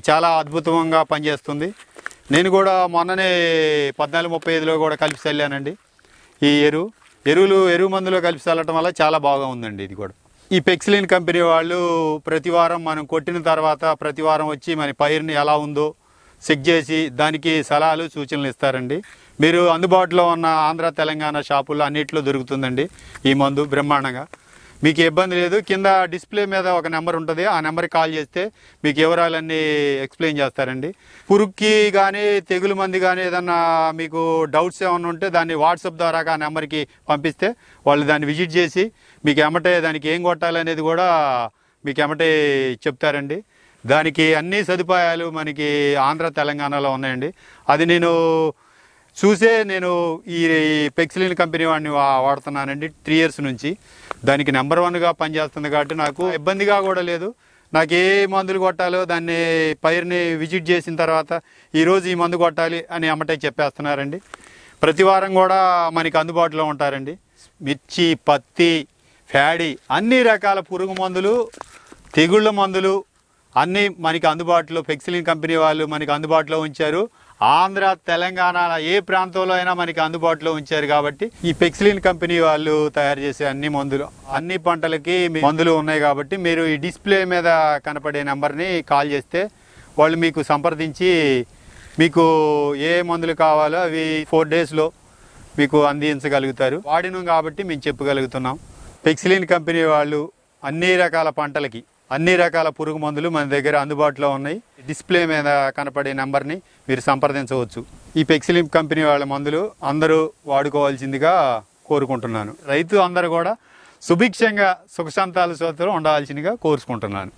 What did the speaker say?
చాలా అద్భుతంగా పనిచేస్తుంది. నేను కూడా మొన్ననే 1435లో కూడా కలిపి చల్లానండి. ఈ ఎరువు మందులో కలిపి చల్లటం వల్ల చాలా బాగా ఉందండి. ఇది కూడా ఈ పెక్సిలిన్ కంపెనీ వాళ్ళు ప్రతి వారం మనం కొట్టిన తర్వాత ప్రతి వారం వచ్చి మన పైరుని ఎలా ఉందో చెక్ చేసి దానికి సలహాలు సూచనలు ఇస్తారండి. మీరు అందుబాటులో ఉన్న ఆంధ్ర తెలంగాణ షాపుల్లో అన్నిట్లో దొరుకుతుందండి ఈ మందు బ్రహ్మాండంగా. మీకు ఇబ్బంది లేదు. కింద డిస్ప్లే మీద ఒక నెంబర్ ఉంటుంది. ఆ నెంబర్కి కాల్ చేస్తే మీకు వివరాలన్నీ ఎక్స్ప్లెయిన్ చేస్తారండి. పురుగుకి కానీ తెగులు మంది కానీ ఏదన్నా మీకు డౌట్స్ ఏమైనా ఉంటే దాన్ని వాట్సాప్ ద్వారా ఆ నెంబర్కి పంపిస్తే వాళ్ళు దాన్ని విజిట్ చేసి మీకు ఎమ్మటే దానికి ఏం కొట్టాలనేది కూడా మీకు ఎమ్మటే చెప్తారండి. దానికి అన్ని సదుపాయాలు మనకి ఆంధ్ర తెలంగాణలో ఉన్నాయండి. అది నేను ఈ పెక్సిలిన్ కంపెనీ వాడిని వాడుతున్నానండి 3 years నుంచి. దానికి నెంబర్ 1గా పనిచేస్తుంది కాబట్టి నాకు ఇబ్బందిగా కూడా లేదు. నాకు ఏ మందులు కొట్టాలో దాన్ని పైరుని విజిట్ చేసిన తర్వాత ఈరోజు ఈ మందు కొట్టాలి అని అమ్మటే చెప్పేస్తున్నారండి. ప్రతి వారం కూడా మనకి అందుబాటులో ఉంటారండి. మిర్చి, పత్తి, ప్యాడీ అన్ని రకాల పురుగు మందులు, తెగుళ్ళ మందులు అన్నీ మనకి అందుబాటులో పెక్సిలిన్ కంపెనీ వాళ్ళు మనకి అందుబాటులో ఉంచారు. ఆంధ్ర తెలంగాణ ఏ ప్రాంతంలో అయినా మనకి అందుబాటులో ఉంచారు. కాబట్టి ఈ పెక్సిలిన్ కంపెనీ వాళ్ళు తయారు చేసే అన్ని మందులు అన్ని పంటలకి మందులు ఉన్నాయి. కాబట్టి మీరు ఈ డిస్ప్లే మీద కనపడే నెంబర్ని కాల్ చేస్తే వాళ్ళు మీకు సంప్రదించి మీకు ఏ మందులు కావాలో అవి 4 daysలో మీకు అందించగలుగుతారు. వాడినాం కాబట్టి మేము చెప్పగలుగుతున్నాం. పెక్సిలిన్ కంపెనీ వాళ్ళు అన్ని రకాల పంటలకి అన్ని రకాల పురుగు మందులు మన దగ్గర అందుబాటులో ఉన్నాయి. డిస్ప్లే మీద కనపడే నెంబర్ని మీరు సంప్రదించవచ్చు. ఈ పెక్సిలిన్ కంపెనీ వాళ్ళ మందులు అందరూ వాడుకోవాల్సిందిగా కోరుకుంటున్నాను. రైతు అందరూ కూడా సుభిక్షంగా సుఖశాంతాలతో ఉండాల్సిందిగా కోరుకుంటున్నాను.